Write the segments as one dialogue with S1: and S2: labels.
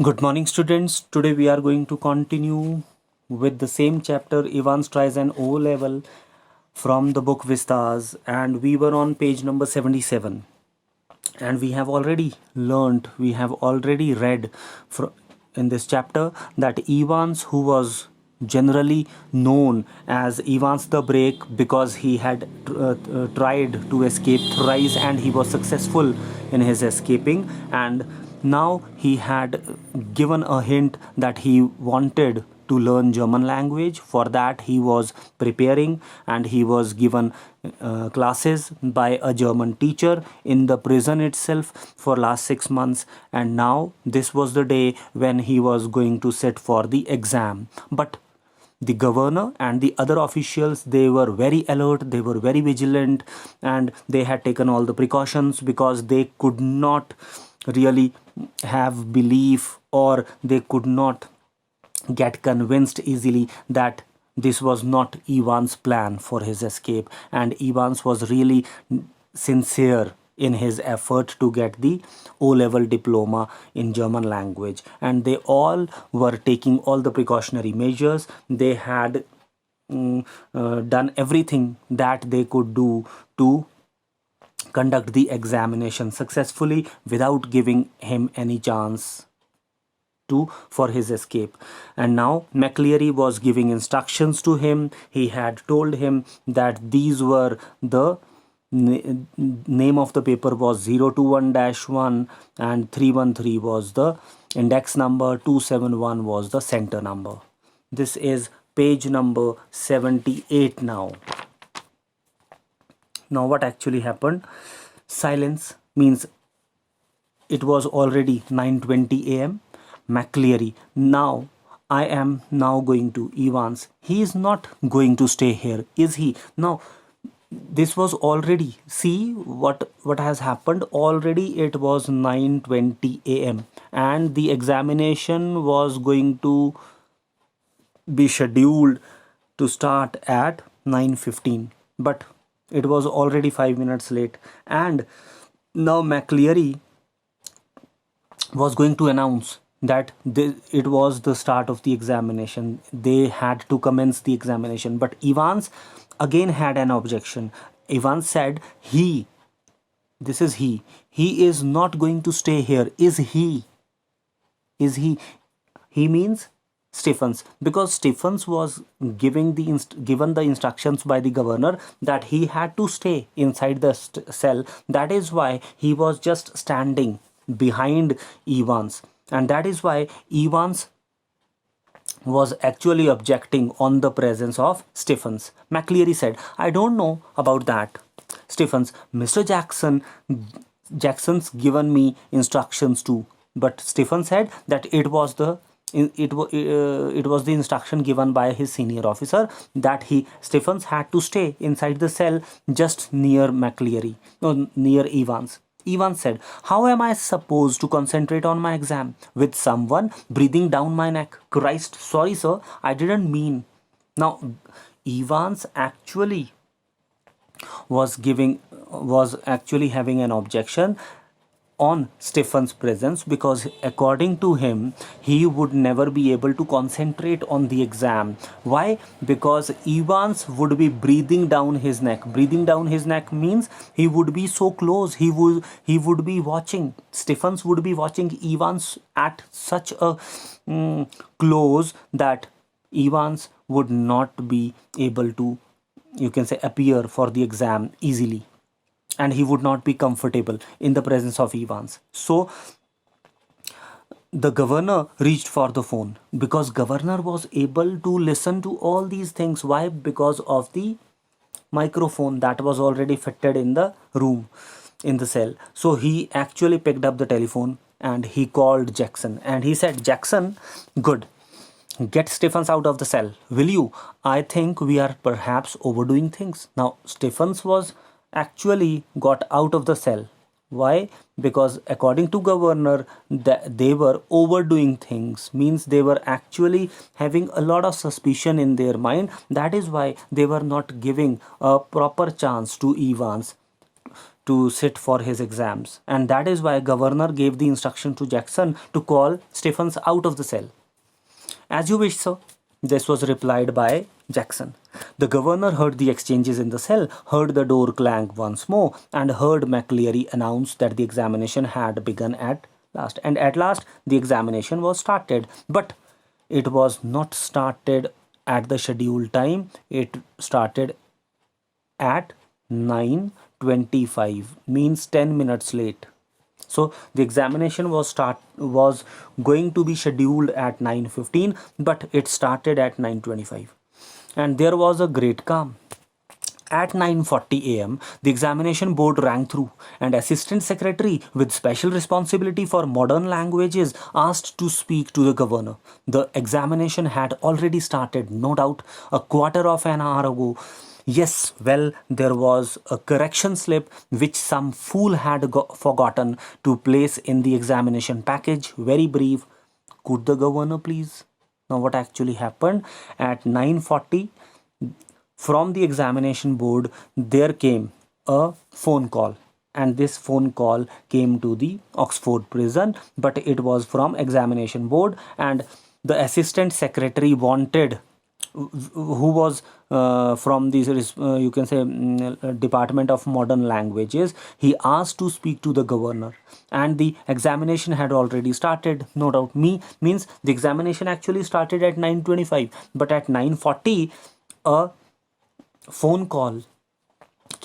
S1: Good morning, students. Today we are going to continue with the same chapter. Evans tries an O level from the book Vistas, and we were on page number 77. And we have already learned, we have already read in this chapter that Evans, who was generally known as Evans the Break because he had tried to escape thrice and he was successful in his escaping, and now he had given a hint that he wanted to learn German language. For that he was preparing, and he was given classes by a German teacher in the prison itself for last 6 months, and now this was the day when he was going to sit for the exam. But the governor and the other officials, they were very alert, they were very vigilant, and they had taken all the precautions because they could not really have belief, or they could not get convinced easily that this was not Ivan's plan for his escape, and Evans was really sincere in his effort to get the O level diploma in German language, and they all were taking all the precautionary measures. They had done everything that they could do to conduct the examination successfully without giving him any chance to for his escape. And now McCleary was giving instructions to him. He had told him that these were the name of the paper was 021-1, and 313 was the index number, 271 was the center number. This is page number 78 now. Now what actually happened? Silence means it was already 9:20 a.m. McCleary, now I am now going to Evans. He is not going to stay here, is he? Now this was already, see what has happened already. It was 9:20 a.m. and the examination was going to be scheduled to start at 9:15, but it was already 5 minutes late, and now McCleary was going to announce that it was the start of the examination. They had to commence the examination, but Evans again had an objection. Evans said this is he is not going to stay here. He means Stephens, because Stephens was given the instructions by the governor that he had to stay inside the cell. That is why he was just standing behind Evans, and that is why Evans was actually objecting on the presence of Stephens. McCleary said, I don't know about that. Stephens, Mr. Jackson's given me instructions too. But Stephens said that it was the instruction given by his senior officer that Stephens had to stay inside the cell just near McCleary, no, near Evans. Evans said, how am I supposed to concentrate on my exam with someone breathing down my neck? Christ, sorry sir, I didn't mean. Now Evans actually was actually having an objection on Stephens' presence, because according to him he would never be able to concentrate on the exam. Why? Because Evans would be breathing down his neck. Breathing down his neck means he would be so close, he would be watching, Stephens would be watching Evans at such a close that Evans would not be able to, you can say, appear for the exam easily, and he would not be comfortable in the presence of Evans. So the governor reached for the phone, because governor was able to listen to all these things. Why? Because of the microphone that was already fitted in the room, in the cell. So he actually picked up the telephone and he called Jackson, and he said, Jackson, good, get Stephens out of the cell, will you? I think we are perhaps overdoing things. Now Stephens was actually got out of the cell. Why? Because according to governor, they were overdoing things, means they were actually having a lot of suspicion in their mind. That is why they were not giving a proper chance to Evans to sit for his exams, and that is why governor gave the instruction to Jackson to call Stephens out of the cell. As you wish, sir. This was replied by Jackson. The governor heard the exchanges in the cell, heard the door clang once more, and heard McCleary announce that the examination had begun at last. And at last, the examination was started. But it was not started at the scheduled time. It started at 9:25, means 10 minutes late. So the examination was going to be scheduled at 9:15, but it started at 9:25. And there was a great calm. At 9:40 a.m., the examination board rang through, and Assistant Secretary with special responsibility for modern languages asked to speak to the governor. The examination had already started, no doubt, a quarter of an hour ago. Yes, well, there was a correction slip which some fool had forgotten to place in the examination package. Very brief. Could the governor please? Now what actually happened? At 9:40, from the examination board, there came a phone call. And this phone call came to the Oxford prison, but it was from examination board, and the assistant secretary wanted, who was from the you can say Department of Modern Languages, he asked to speak to the governor, and the examination had already started, no doubt. Means the examination actually started at 9:25, but at 9:40 a phone call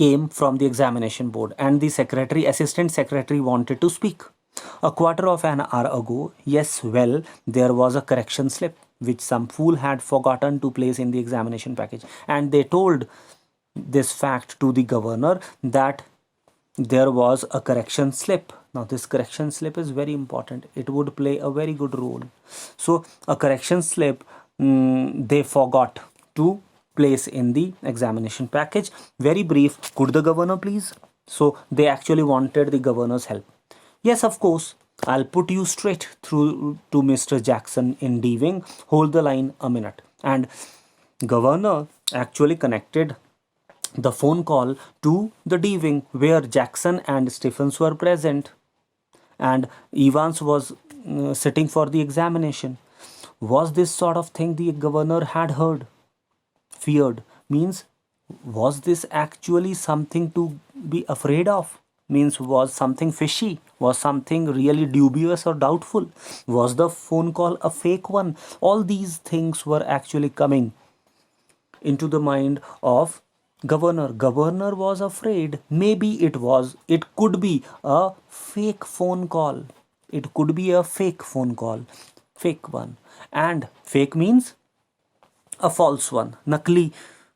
S1: came from the examination board, and the assistant secretary wanted to speak. A quarter of an hour ago, yes, well, there was a correction slip which some fool had forgotten to place in the examination package, and they told this fact to the governor, that there was a correction slip. Now this correction slip is very important. It would play a very good role. So a correction slip, they forgot to place in the examination package. Very brief. Could the governor please? So they actually wanted the governor's help. Yes, of course. I'll put you straight through to Mr. Jackson in D-Wing. Hold the line a minute. And governor actually connected the phone call to the D-Wing, where Jackson and Stephens were present, and Evans was sitting for the examination. Was this sort of thing the governor had heard? Feared. Means, was this actually something to be afraid of? Means, was something fishy? Was something really dubious or doubtful? Was the phone call a fake one? All these things were actually coming into the mind of governor. Governor was afraid. Maybe it could be a fake phone call. It could be a fake phone call. Fake one. And fake means a false one. Nakli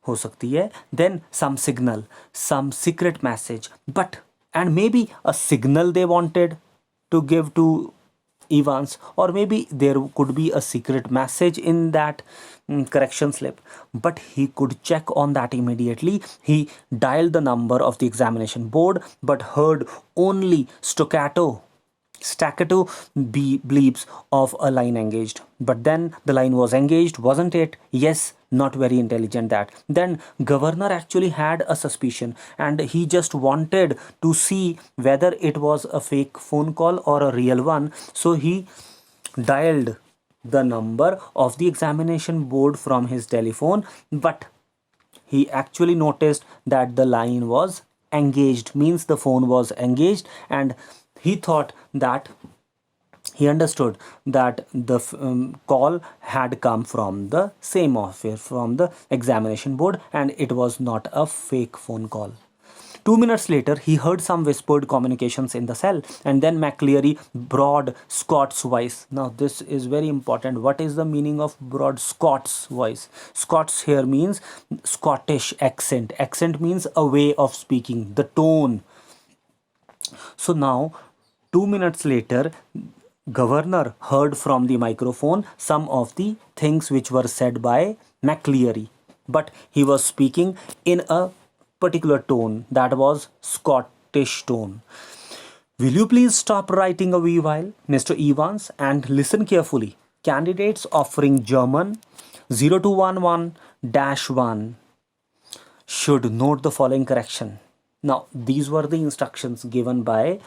S1: हो सकती है. Then some signal, some secret message. And maybe a signal they wanted to give to Evans, or maybe there could be a secret message in that correction slip. But he could check on that immediately. He dialed the number of the examination board, but heard only staccato bleeps of a line engaged. But then the line was engaged, wasn't it? Yes, not very intelligent that. Then governor actually had a suspicion, and he just wanted to see whether it was a fake phone call or a real one. So he dialed the number of the examination board from his telephone, but he actually noticed that the line was engaged, means the phone was engaged, and he thought that he understood that the call had come from the same office, from the examination board, and it was not a fake phone call. 2 minutes later, he heard some whispered communications in the cell, and then McCleary, broad Scots voice. Now this is very important. What is the meaning of broad Scots voice? Scots here means Scottish accent. Accent means a way of speaking, the tone. So now, 2 minutes later, governor heard from the microphone some of the things which were said by McCleary, but he was speaking in a particular tone, that was Scottish tone. Will you please stop writing a wee while, Mr. Evans, and listen carefully. Candidates offering German 0211-1 should note the following correction. Now, these were the instructions given by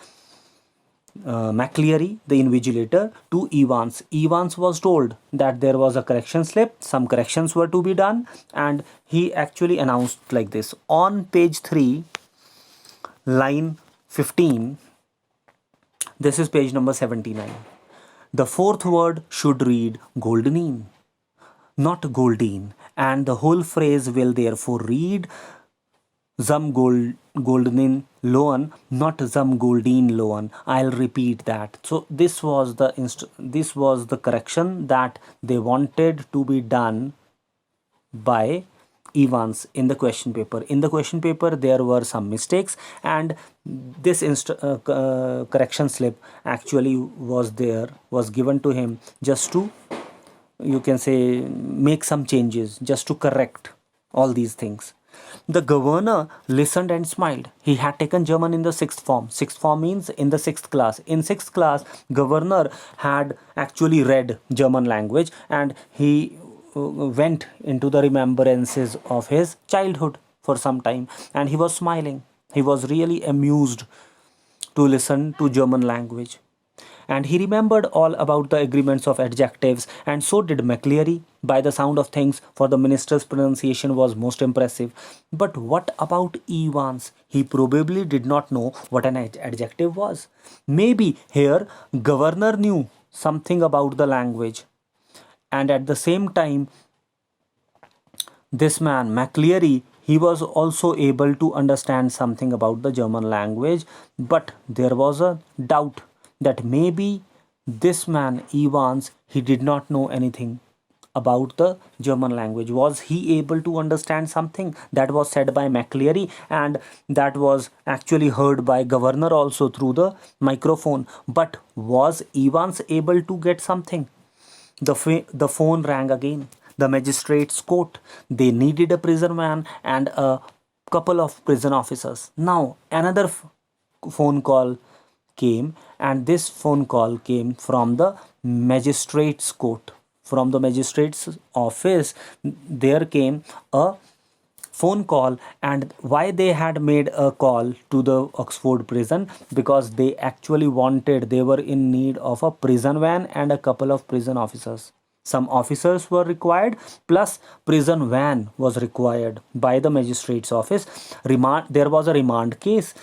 S1: McCleary, the invigilator, to Evans. Evans was told that there was a correction slip, some corrections were to be done, and he actually announced like this. On page 3, line 15, this is page number 79. The fourth word should read goldenine, not goldine, and the whole phrase will therefore read Zum Goldenin Loan, not Zum Goldine Loan. I'll repeat that. So this was the correction that they wanted to be done by Evans in the question paper. In the question paper, there were some mistakes, and this correction slip actually was given to him just to, you can say, make some changes, just to correct all these things. The governor listened and smiled. He had taken German in the sixth form. Sixth form means in the sixth class. In sixth class, governor had actually read German language, and he went into the remembrances of his childhood for some time, and he was smiling. He was really amused to listen to German language. And he remembered all about the agreements of adjectives, and so did McCleary, by the sound of things, for the minister's pronunciation was most impressive. But what about Evans? He probably did not know what an adjective was. Maybe here governor knew something about the language, and at the same time, this man McCleary, he was also able to understand something about the German language, but there was a doubt that maybe this man Evans, he did not know anything about the German language. Was he able to understand something that was said by McCleary, and that was actually heard by governor also through the microphone? But was Evans able to get something? The phone rang again. The magistrate's court. They needed a prison van and a couple of prison officers. Now another phone call came, and this phone call came from the magistrate's court. From the magistrate's office, there came a phone call. And why they had made a call to the Oxford prison? Because they actually they were in need of a prison van and a couple of prison officers. Some officers were required, plus prison van was required by the magistrate's office. There was a remand case,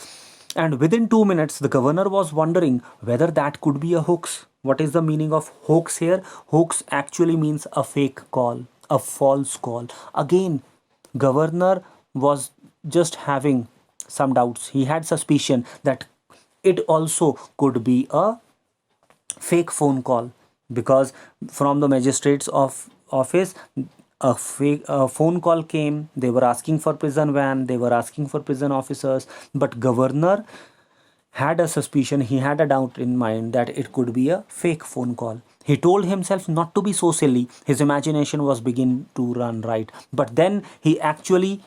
S1: and within 2 minutes the governor was wondering whether that could be a hoax. What is the meaning of hoax here? Hoax actually means a fake call, a false call. Again, governor was just having some doubts. He had suspicion that it also could be a fake phone call, because from the magistrate's office a phone call came. They were asking for prison van, they were asking for prison officers, but governor had a suspicion, he had a doubt in mind that it could be a fake phone call. He told himself not to be so silly. His imagination was beginning to run right. But then he actually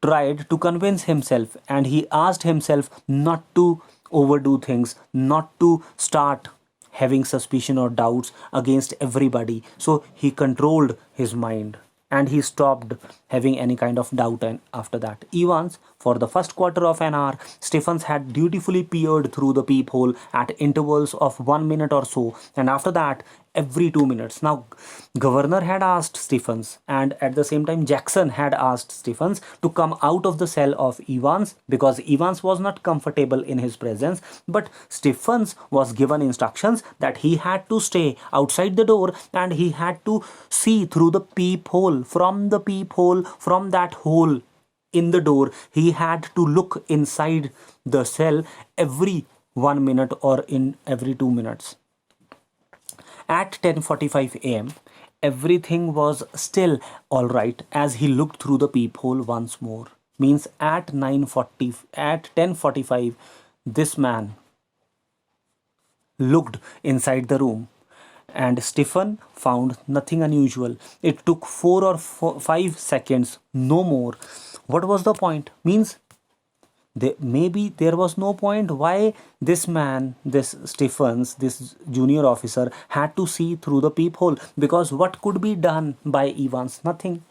S1: tried to convince himself, and he asked himself not to overdo things, not to start having suspicion or doubts against everybody. So he controlled his mind, and he stopped having any kind of doubt. And after that, Evans, for the first quarter of an hour, Stephens had dutifully peered through the peephole at intervals of 1 minute or so, and after that every 2 minutes. Now governor had asked Stephens, and at the same time Jackson had asked Stephens to come out of the cell of Evans, because Evans was not comfortable in his presence. But Stephens was given instructions that he had to stay outside the door, and he had to see through the peephole. From the peephole, from that hole in the door, he had to look inside the cell every 1 minute or in every 2 minutes. At 10:45 a.m., everything was still all right as he looked through the peephole once more. Means at 10:45, this man looked inside the room, and Stephen found nothing unusual. It took 4 or 5 seconds, no more. What was the point? Means maybe there was no point. Why this man, this Stephens, this junior officer, had to see through the peephole? Because what could be done by Evans? Nothing.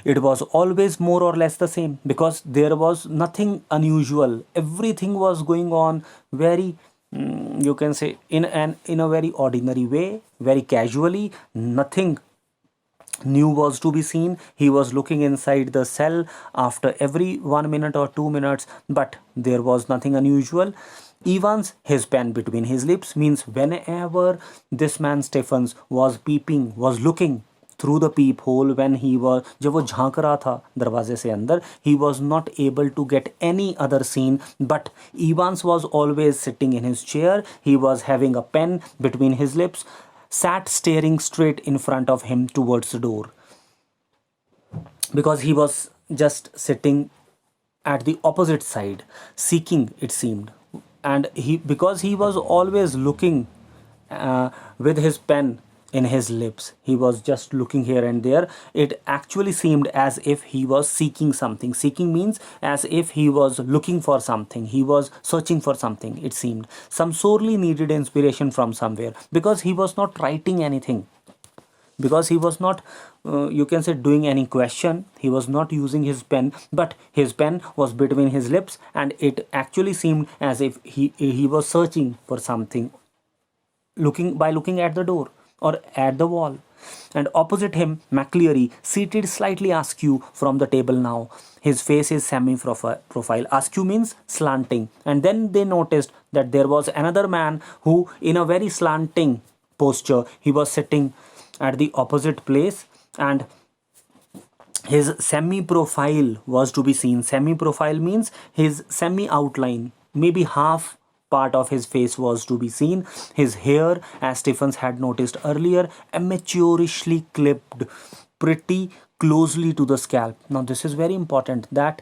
S1: It was always more or less the same because there was nothing unusual. Everything was going on very, you can say, in a very ordinary way, very casually. Nothing new was to be seen. He was looking inside the cell after every 1 minute or 2 minutes, but there was nothing unusual. Evans, his pen between his lips, means whenever this man Stephens was peeping, was looking through the peephole, when he was, जब वो झांक रहा था दरवाजे से अंदर, he was not able to get any other scene, but Evans was always sitting in his chair. He was having a pen between his lips, sat staring straight in front of him towards the door, because he was just sitting at the opposite side, seeking, it seemed. And he, because he was always looking with his pen in his lips, he was just looking here and there. It actually seemed as if he was seeking something. Seeking means as if he was looking for something, he was searching for something. It seemed some sorely needed inspiration from somewhere, because he was not writing anything, because he was not, you can say, doing any question. He was not using his pen, but his pen was between his lips, and it actually seemed as if he was searching for something, looking at the door or at the wall. And opposite him, McCleary, seated slightly askew from the table now. His face is semi-profile. Askew means slanting. And then they noticed that there was another man who, in a very slanting posture, he was sitting at the opposite place, and his semi-profile was to be seen. Semi-profile means his semi-outline, maybe half part of his face was to be seen. His hair, as Stephens had noticed earlier, amateurishly clipped pretty closely to the scalp. Now this is very important, that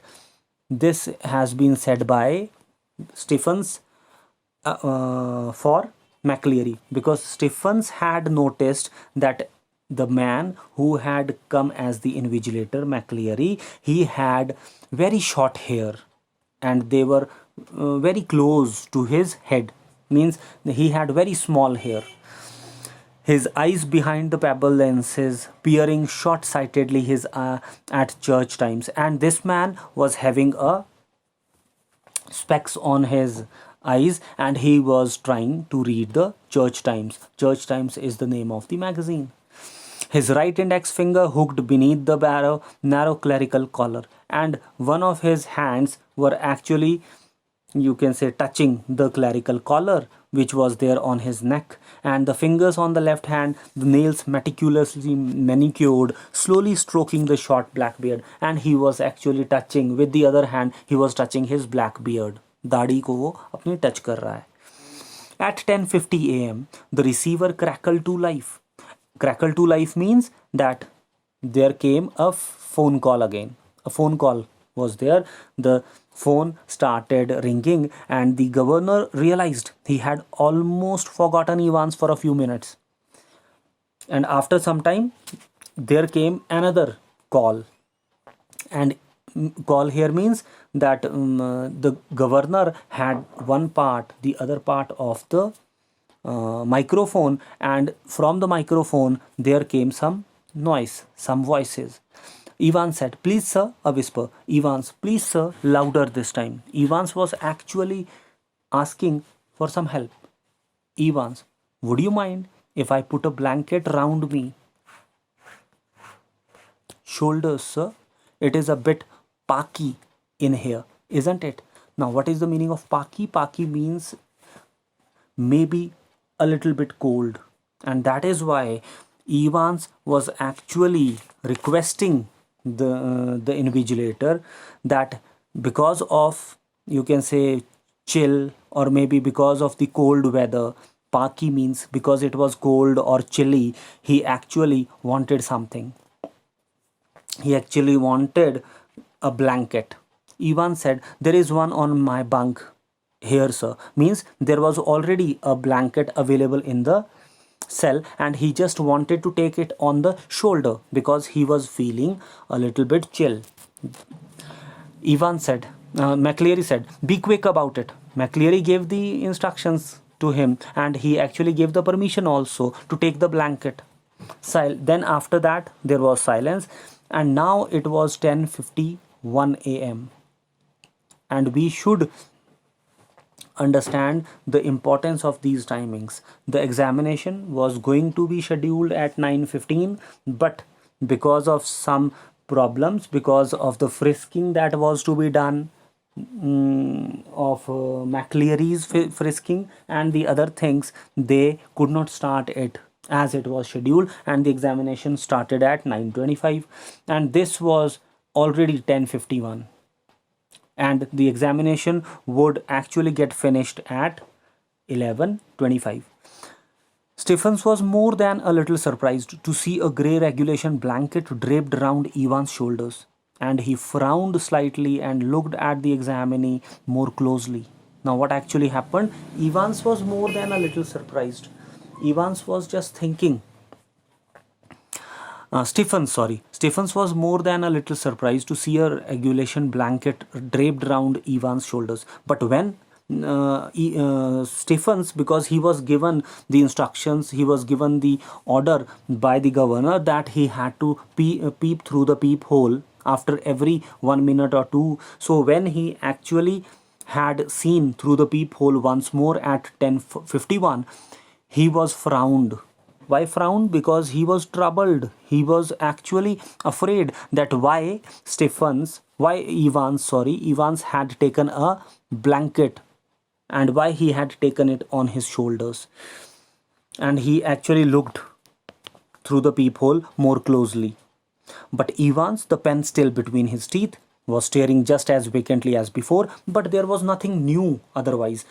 S1: this has been said by Stephens for McCleary, because Stephens had noticed that the man who had come as the invigilator, McCleary, he had very short hair, and they were very close to his head, means he had very small hair. His eyes behind the pebble lenses, peering short-sightedly his at church times, and this man was having a specs on his eyes, and he was trying to read the Church Times. Church Times is the name of the magazine. His right index finger hooked beneath the narrow clerical collar, and one of his hands were actually, you can say, touching the clerical collar which was there on his neck, and the fingers on the left hand, the nails meticulously manicured, slowly stroking the short black beard, and he was actually touching with the other hand, he was touching his black beard. दाढ़ी को वो अपनी touch कर रहा है. At 10:50 a.m. the receiver crackled to life. Crackle to life means that there came a phone call again. A phone call was there. The phone started ringing, and the governor realized he had almost forgotten Evans for a few minutes. And after some time, there came another call. And call here means that the governor had one part, the other part of the microphone, and from the microphone there came some noise, some voices. Evans said, "Please sir," a whisper. Evans, "Please sir," louder this time. Evans was actually asking for some help. Evans, "Would you mind if I put a blanket round me?" "Shoulders, sir. It is a bit paki in here, isn't it?" Now, what is the meaning of paki? Paki means maybe a little bit cold, and that is why Evans was actually requesting the invigilator that because of, you can say, chill, or maybe because of the cold weather, paki means because it was cold or chilly, he actually wanted something. He actually wanted a blanket. Evans said, "There is one on my bunk here, sir." Means there was already a blanket available in the cell, and he just wanted to take it on the shoulder because he was feeling a little bit chill. Evans said, McCleary said, "Be quick about it." McCleary gave the instructions to him, and he actually gave the permission also to take the blanket. Then after that there was silence. and now it was 10:51 a.m. and we should understand the importance of these timings. The examination was going to be scheduled at 9:15, but because of some problems, because of the frisking that was to be done, of McCleary's frisking and the other things, they could not start it as it was scheduled, and the examination started at 9:25, and this was already 10:51, and the examination would actually get finished at 11:25. Stephens was more than a little surprised to see a grey regulation blanket draped around Ivan's shoulders, and he frowned slightly and looked at the examinee more closely. Now, what actually happened? Evans was more than a little surprised. Evans was just thinking. Stephens was more than a little surprised to see a regulation blanket draped around Ivan's shoulders. But when Stephens, because he was given the instructions, he was given the order by the governor that he had to peep through the peephole after every 1 minute or two. So when he actually had seen through the peephole once more at 10:51, he was frowned. Why frowned? Because he was troubled. He was actually afraid that Evans had taken a blanket, and why he had taken it on his shoulders. And he actually looked through the peephole more closely. But Evans, the pen still between his teeth, was staring just as vacantly as before, but there was nothing new otherwise.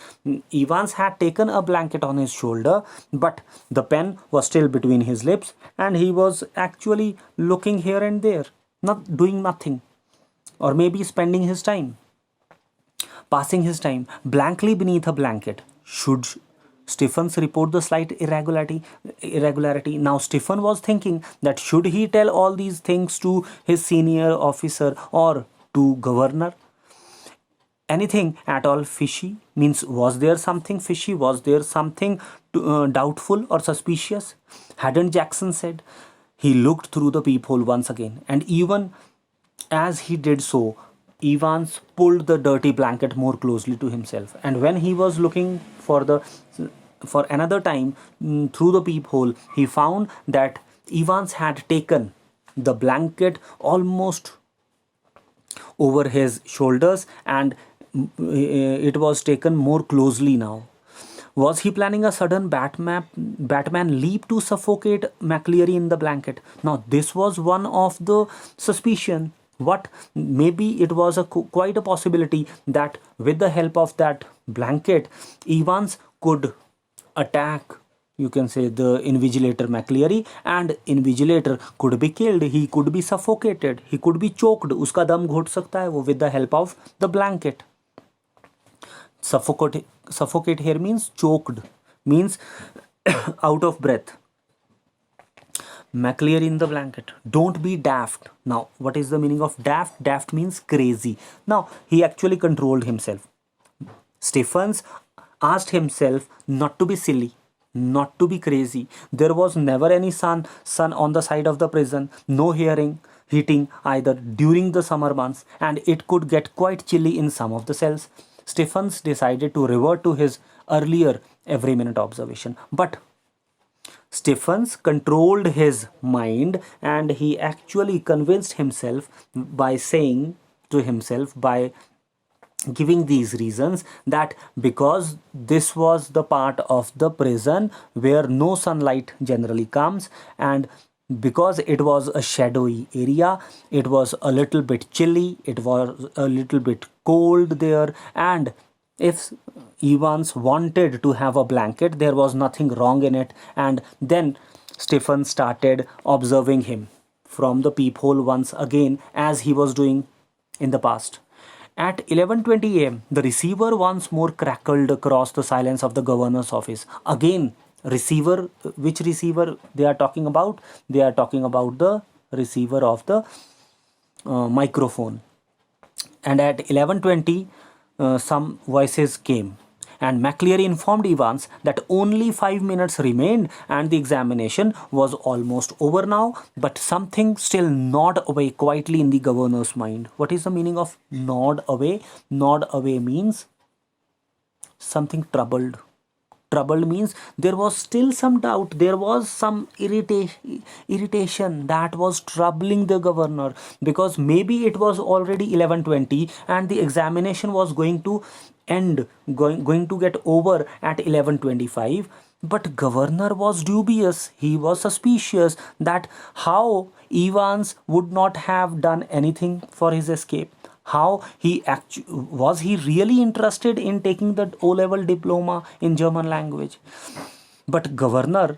S1: Evans had taken a blanket on his shoulder, but the pen was still between his lips, and he was actually looking here and there, not doing nothing, or maybe spending his time, passing his time blankly beneath a blanket. Should Stephens report the slight irregularity? Now Stephen was thinking that should he tell all these things to his senior officer or to governor? Anything at all fishy? Means, was there something fishy? Was there something doubtful or suspicious? Hadn't Jackson said? He looked through the peephole once again, and even as he did so, Evans pulled the dirty blanket more closely to himself, and when he was looking for another time through the peephole, he found that Evans had taken the blanket almost over his shoulders, and it was taken more closely now. Was he planning a sudden Batman leap to suffocate McCleary in the blanket? Now, this was one of the suspicion. What? Maybe it was quite a possibility that with the help of that blanket, Evans could attack, you can say, the invigilator McCleary, and invigilator could be killed. He could be suffocated. He could be choked. उसका दम घुट सकता है वो with the help of the blanket. Suffocate here means choked, means out of breath. McCleary in the blanket. Don't be daft. Now, what is the meaning of daft? Daft means crazy. Now, he actually controlled himself. Stephens asked himself not to be silly, not to be crazy. There was never any sun on the side of the prison, no heating either during the summer months, and it could get quite chilly in some of the cells. Stephens decided to revert to his earlier every minute observation. But Stephens controlled his mind, and he actually convinced himself by saying to himself, by giving these reasons, that because this was the part of the prison where no sunlight generally comes, and because it was a shadowy area, it was a little bit chilly, it was a little bit cold there, and if Evans wanted to have a blanket, there was nothing wrong in it. And then Stephen started observing him from the peephole once again, as he was doing in the past. At 11:20 a.m., the receiver once more crackled across the silence of the governor's office. Again, receiver, which receiver they are talking about? They are talking about the receiver of the microphone. And at 11:20, some voices came. and McCleary informed Evans that only 5 minutes remained and the examination was almost over now, but something still gnawed away quietly in the governor's mind. What is the meaning of gnawed away? Gnawed away means something troubled. Troubled means there was still some doubt, there was some irritation that was troubling the governor, because maybe it was already 11:20 and the examination was going to end, going to get over at 11:25. But governor was dubious, he was suspicious that how Evans would not have done anything for his escape. How he was he really interested in taking the O level diploma in German language? But governor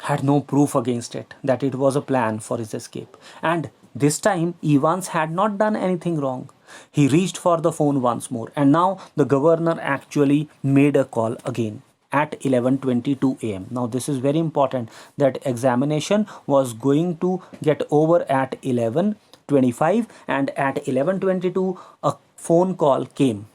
S1: had no proof against it that it was a plan for his escape. And this time Evans had not done anything wrong. He reached for the phone once more, and now the governor actually made a call again at 11:22 am. Now this is very important, that examination was going to get over at 11:25, and at 11:22 a phone call came.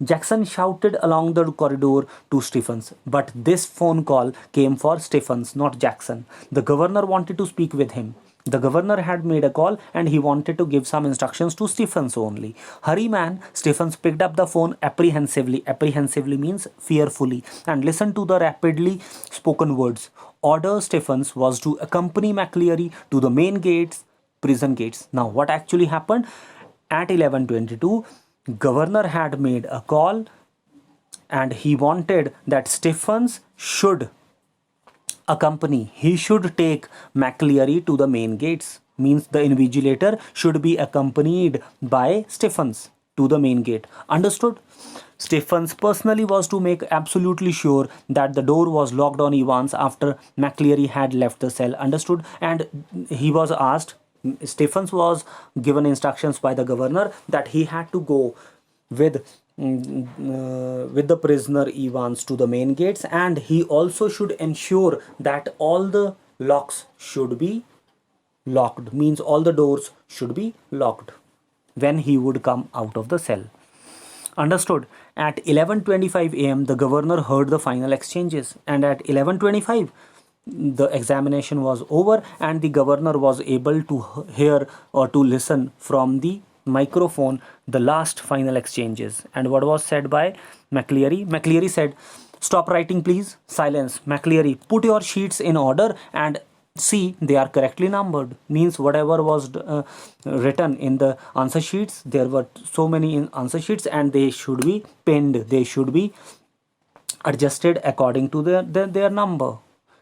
S1: Jackson shouted along the corridor to Stephens, but this phone call came for Stephens, not Jackson. The governor wanted to speak with him. The governor had made a call and he wanted to give some instructions to Stephens only. Hurry man, Stephens picked up the phone apprehensively. Apprehensively means fearfully, and listened to the rapidly spoken words. Order Stephens was to accompany McCleary to the main gates, prison gates. Now what actually happened? At 11:22, governor had made a call and he wanted that Stephens should accompany, he should take McCleary to the main gates. Means the invigilator should be accompanied by Stephens to the main gate. Understood? Stephens personally was to make absolutely sure that the door was locked on Evans after McCleary had left the cell. Understood? And he was asked, Stephens was given instructions by the governor that he had to go with the prisoner Evans to the main gates, and he also should ensure that all the locks should be locked. Means all the doors should be locked when he would come out of the cell. Understood? At 11:25 am the governor heard the final exchanges, and at 11:25 the examination was over and the governor was able to hear or to listen from the microphone the last final exchanges. And what was said by McCleary? McCleary said, "Stop writing please." Silence. McCleary, "Put your sheets in order and see they are correctly numbered." Means whatever was written in the answer sheets, there were so many answer sheets and they should be pinned, they should be adjusted according to their number,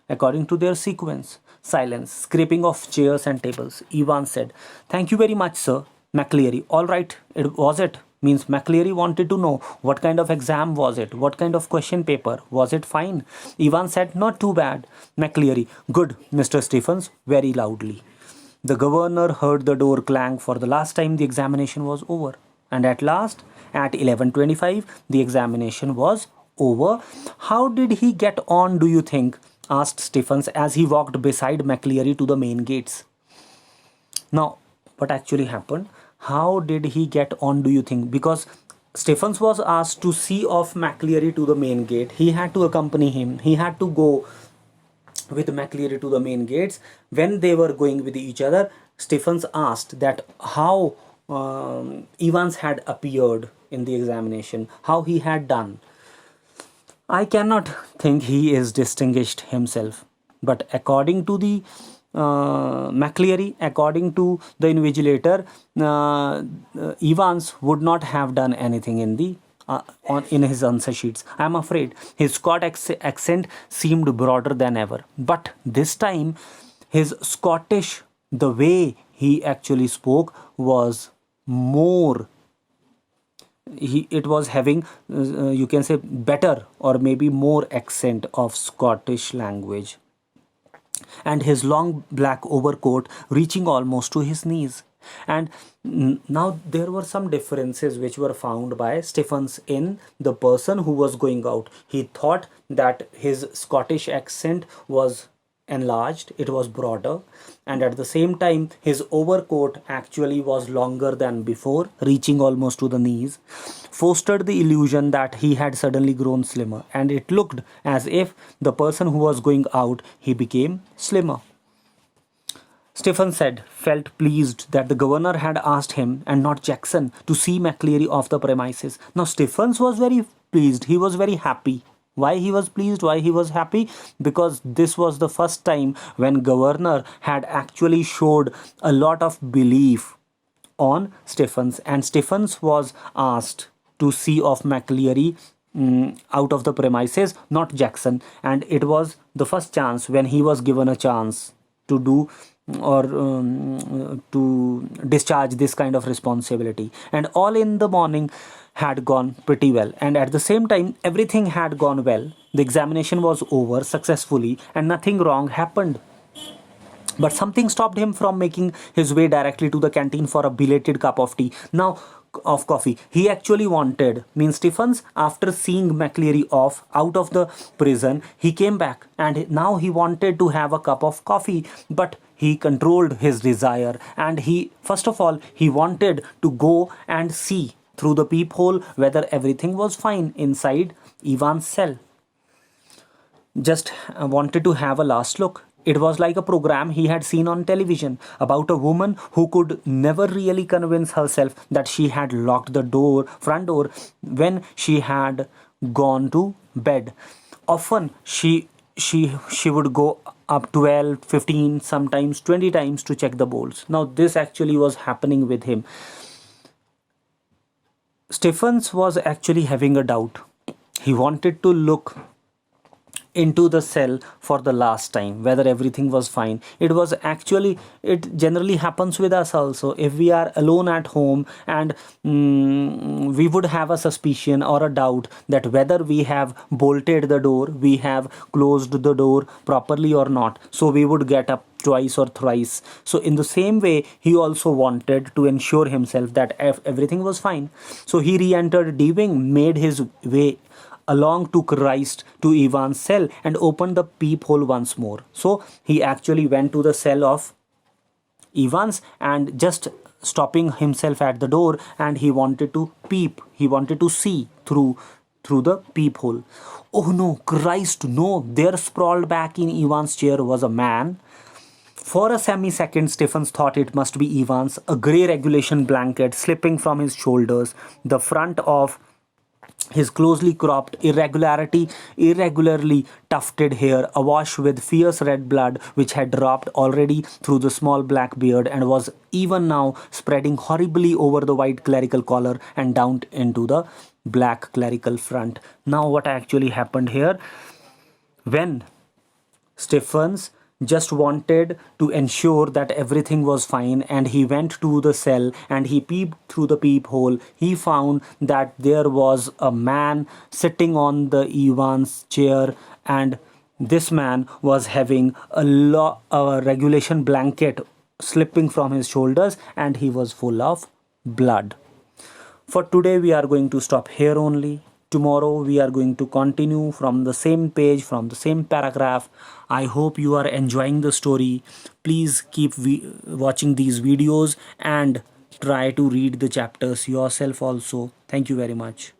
S1: according to their sequence. Silence. Scraping of chairs and tables. Evans said, "Thank you very much, sir." McCleary, "All right, it was it." Means McCleary wanted to know what kind of exam was it, what kind of question paper, was it fine? Evans said, "Not too bad." McCleary, "Good, Mr. Stephens," very loudly. The governor heard the door clang for the last time. The examination was over. And at last, at 11:25, the examination was over. "How did he get on, do you think?" asked Stephens as he walked beside McCleary to the main gates. Now, what actually happened? How did he get on, do you think? Because Stephens was asked to see off McCleary to the main gate. He had to accompany him. He had to go with McCleary to the main gates. When they were going with each other, Stephens asked that how Evans had appeared in the examination, how he had done. "I cannot think he is distinguished himself, but according to the McCleary, according to the invigilator, Evans would not have done anything in the in his answer sheets. I am afraid." His Scottish accent seemed broader than ever, but this time his Scottish, the way he actually spoke was more, it was having you can say better or maybe more accent of Scottish language, and his long black overcoat reaching almost to his knees. And now there were some differences which were found by Stephens in the person who was going out. He thought that his Scottish accent was enlarged, it was broader, and at the same time his overcoat actually was longer than before, reaching almost to the knees, fostered the illusion that he had suddenly grown slimmer, and it looked as if the person who was going out, he became slimmer. Stephen said, felt pleased that the governor had asked him and not Jackson to see McCleary off the premises. Now, Stephens was very pleased. He was very happy. Why he was pleased? Why he was happy? Because this was the first time when governor had actually showed a lot of belief on Stephens, and Stephens was asked to see off McCleary out of the premises, not Jackson, and it was the first chance when he was given a chance to do or to discharge this kind of responsibility. And all in the morning had gone pretty well, and at the same time everything had gone well. The examination was over successfully and nothing wrong happened, but something stopped him from making his way directly to the canteen for a belated cup of tea. Now, of coffee. He actually wanted, means Stephens, after seeing McCleary off out of the prison, he came back and now he wanted to have a cup of coffee, but he controlled his desire, and he, first of all, he wanted to go and see through the peephole whether everything was fine inside Ivan's cell. Just wanted to have a last look. It was like a program he had seen on television about a woman who could never really convince herself that she had locked the front door when she had gone to bed. Often she would go up 12, 15, sometimes 20 times to check the bolts. Now this actually was happening with him. Stephens was actually having a doubt. He wanted to look into the cell for the last time whether everything was fine. It was actually, it generally happens with us also. If we are alone at home and we would have a suspicion or a doubt that whether we have bolted the door, we have closed the door properly or not, so we would get up twice or thrice. So in the same way, he also wanted to ensure himself that everything was fine. So he re-entered D wing, made his way along to Christ to Ivan's cell and opened the peephole once more. So he actually went to the cell of Ivan's and just stopping himself at the door, and he wanted to peep, he wanted to see through the peephole. Oh no, Christ, no! There sprawled back in Ivan's chair was a man. For a semi-second, Stephens thought it must be Ivan's, a grey regulation blanket slipping from his shoulders, the front of his closely cropped, irregularly tufted hair awash with fierce red blood which had dropped already through the small black beard and was even now spreading horribly over the white clerical collar and down into the black clerical front. Now what actually happened here? When Stephens just wanted to ensure that everything was fine, and he went to the cell and he peeped through the peephole, he found that there was a man sitting on the Ivan's chair, and this man was having a regulation blanket slipping from his shoulders, and he was full of blood. For today we are going to stop here only. Tomorrow we are going to continue from the same page, from the same paragraph. I hope you are enjoying the story. Please keep watching these videos and try to read the chapters yourself also. Thank you very much.